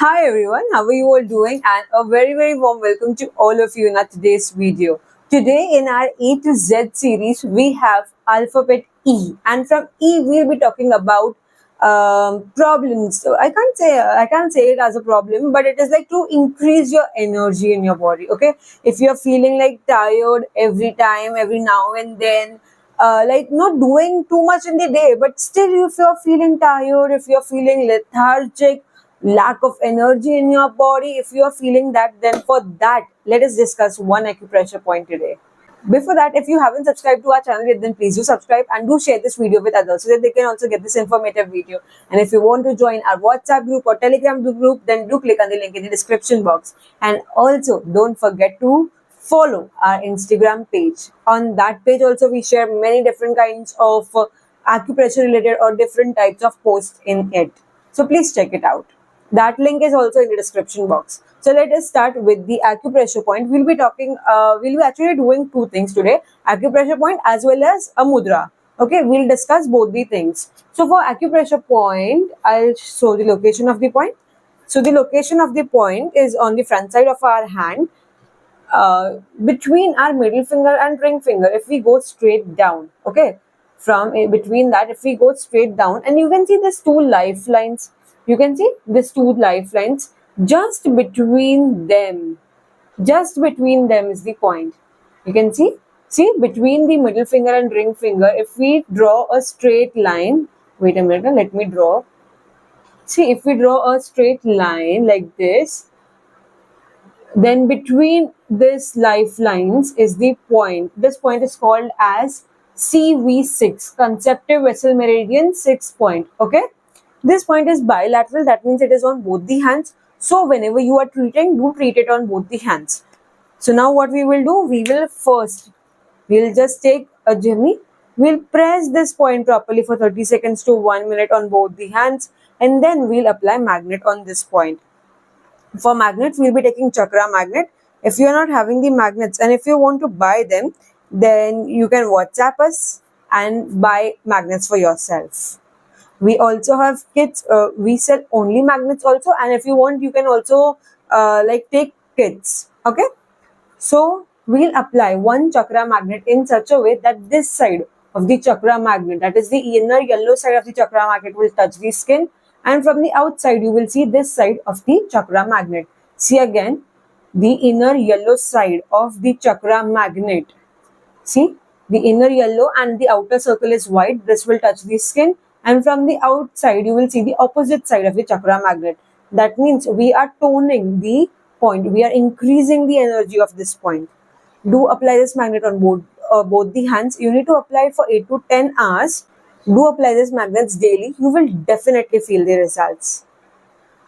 Hi everyone, how are you all doing? And a very warm welcome to all of you in our today's video. Today in our A to Z series, we have alphabet E, and from E we'll be talking about problems. So I can't say it as a problem, but it is like to increase your energy in your body. Okay, if you're feeling like tired every time, every now and then. Like not doing too much in the day, but still, if you're feeling tired, if you're feeling lethargic, lack of energy in your body, if you are feeling that, then for that let us discuss one acupressure point today. Before that, if you haven't subscribed to our channel yet, then please do subscribe and do share this video with others so that they can also get this informative video. And if you want to join our WhatsApp group or Telegram group, then do click on the link in the description box. And also don't forget to follow our Instagram page. On that page also we share many different kinds of acupressure related or different types of posts in it, so please check it out. That link is also in the description box. So let us start with the acupressure point. We'll be actually doing two things today, acupressure point as well as a mudra. Okay, we'll discuss both the things. So for acupressure point, I'll show the location of the point. So the location of the point is on the front side of our hand, between our middle finger and ring finger. If we go straight down, okay, from between that, if we go straight down, and you can see these two lifelines. You can see these two lifelines. Just between them is the point. You can see between the middle finger and ring finger. If we draw a straight line, wait a minute, let me draw. See, if we draw a straight line like this, then between these lifelines is the point. This point is called as CV6, conceptive vessel meridian 6 point. Okay, this point is bilateral, that means it is on both the hands. So whenever you are treating, do treat it on both the hands. So now what we will do, we'll just take a jimmy. We'll press this point properly for 30 seconds to 1 minute on both the hands, and then we'll apply magnet on this point. For magnets, we'll be taking chakra magnet. If you are not having the magnets and if you want to buy them, then you can WhatsApp us and buy magnets for yourself. We also have kits. We sell only magnets also, and if you want, you can also take kits. Okay, so we'll apply one chakra magnet in such a way that this side of the chakra magnet, that is the inner yellow side of the chakra magnet, will touch the skin, and from the outside you will see this side of the chakra magnet. See again, the inner yellow side of the chakra magnet. See, the inner yellow and the outer circle is white. This will touch the skin, and from the outside you will see the opposite side of the chakra magnet. That means we are toning the point. We are increasing the energy of this point. Do apply this magnet on both the hands. You need to apply it for 8 to 10 hours. Do apply these magnets daily. You will definitely feel the results.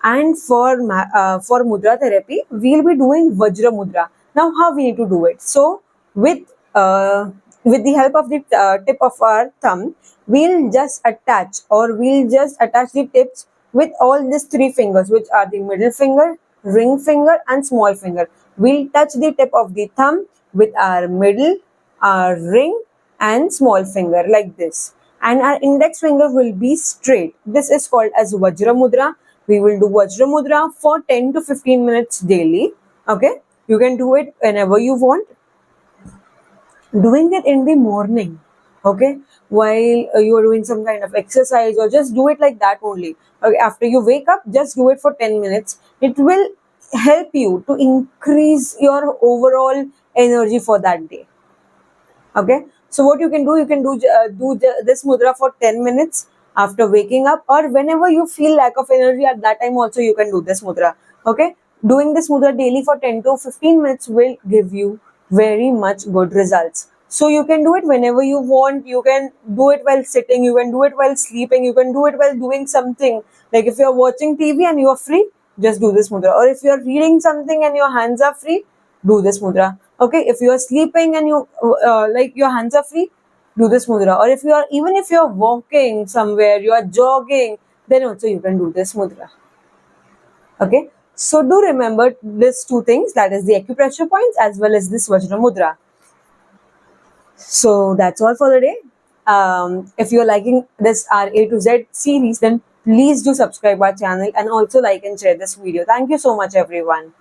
And for mudra therapy, we'll be doing Vajra mudra. Now, how we need to do it? So, with the help of the tip of our thumb, we'll just attach the tips with all these three fingers, which are the middle finger, ring finger, and small finger. We'll touch the tip of the thumb with our middle, our ring, and small finger like this. And our index finger will be straight. This is called as Vajra mudra. We will do Vajra mudra for 10 to 15 minutes daily. Okay, you can do it whenever you want. Doing it in the morning, okay, while you are doing some kind of exercise, or just do it like that only. Okay, after you wake up, just do it for 10 minutes. It will help you to increase your overall energy for that day. Okay, so what you can do this mudra for 10 minutes after waking up, or whenever you feel lack of energy, at that time also you can do this mudra. Okay, doing this mudra daily for 10 to 15 minutes will give you very much good results. So you can do it whenever you want. You can do it while sitting, you can do it while sleeping, you can do it while doing something. Like if you are watching TV and you are free, just do this mudra. Or if you are reading something and your hands are free, do this mudra. Okay, if you are sleeping and you your hands are free, do this mudra. Or if you are walking somewhere, you are jogging, then also you can do this mudra. Okay, so do remember these two things, that is the acupressure points as well as this Vajra mudra. So that's all for the day. If you're liking this our A to Z series, then please do subscribe our channel and also like and share this video. Thank you so much, everyone.